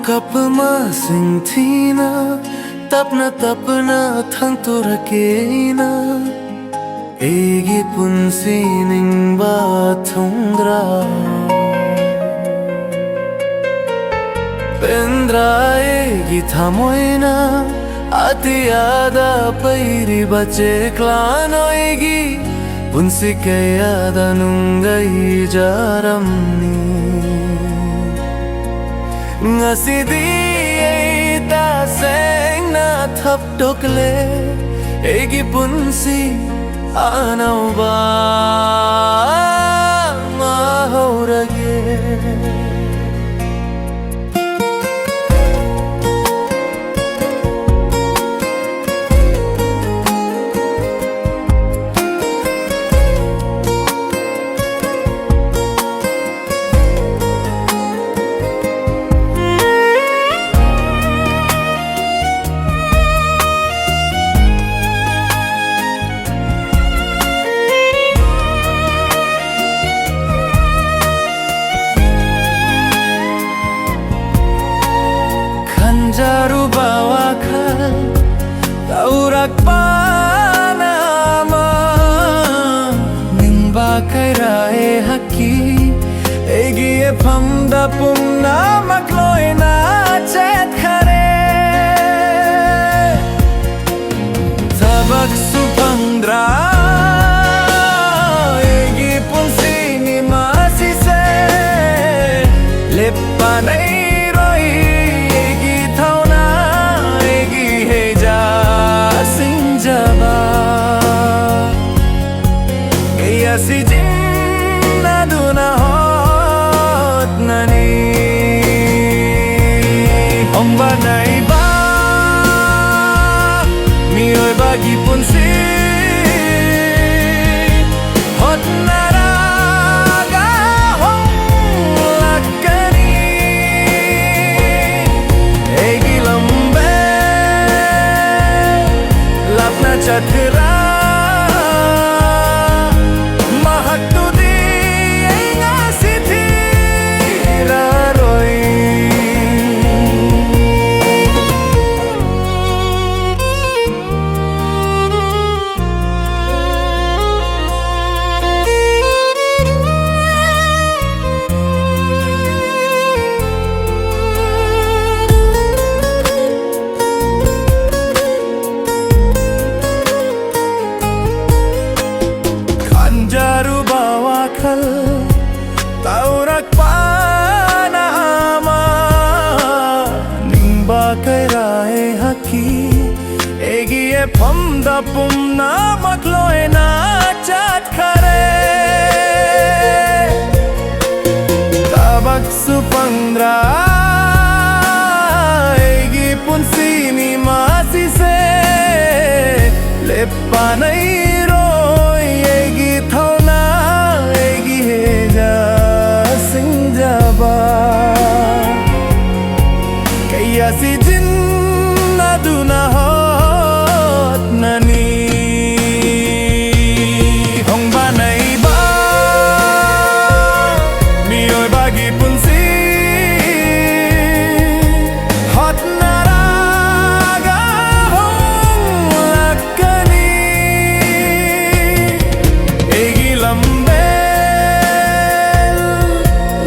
kapmasing tina tapna thang turakena egi punsining bathungdra pendra egi thamoina atiyada pairi bache klano egi punsi kayada nungai jaramni ngasidi ta seng na thap dokle egi punsi anau ba mahorage Jaru bawa kan taurak panama ning bakai rae haki egi e phamda pumna makloi na chet khare sabak supandra egi punsi ni masi se lepanai si jinna duna hot nani ong ba nai ba mi oi bagi punsi hot naraga hong lakani egi lambe lapna chathra jaru bawa kal taurak panama ning bakai rae haki egi e phamda pumna makloi na chat khare tabak supandra egi punsi ni masi se lepanai si jinna duna hot nani hong ba nai ba mi oi bagi punsi hot naraga hong lakani egi lambe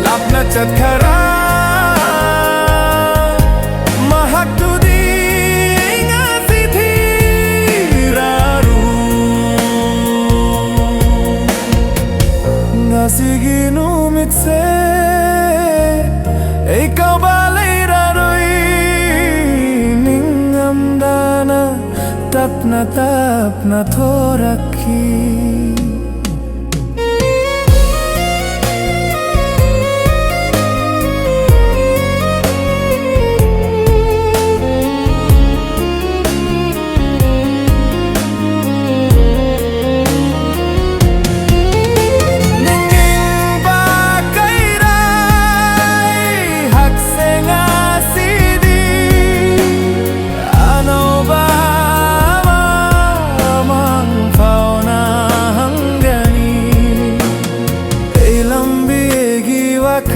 lapna chathara Sige numit se ikaw balay raroy ningam dana tap na thoraki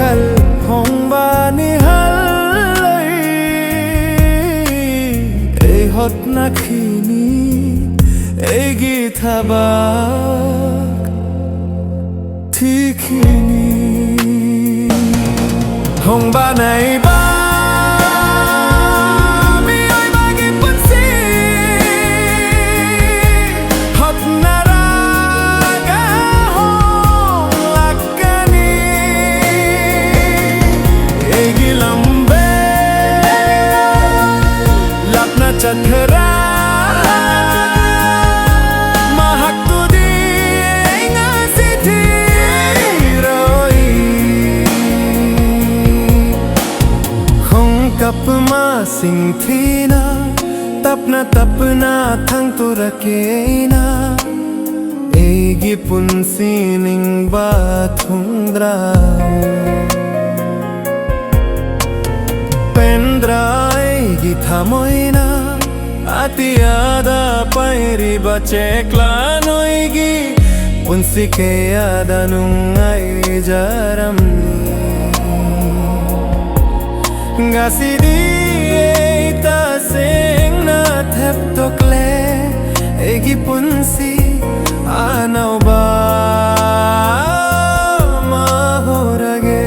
kal hong ba ni hal ঘটনাখিনি eggy থাবাক ঠিখিনি হংবা নাইবা Chakra mahak tu di ngasithi roi khong kap ma sing thina tapna thang tu rakena egi pun sining ba thundra pendra egi thamoina Atiada pairi bachekla noigi Punsike ada nungai jaram Ngasidi eita sing na thep tokle Egi punsi anau ba mahorage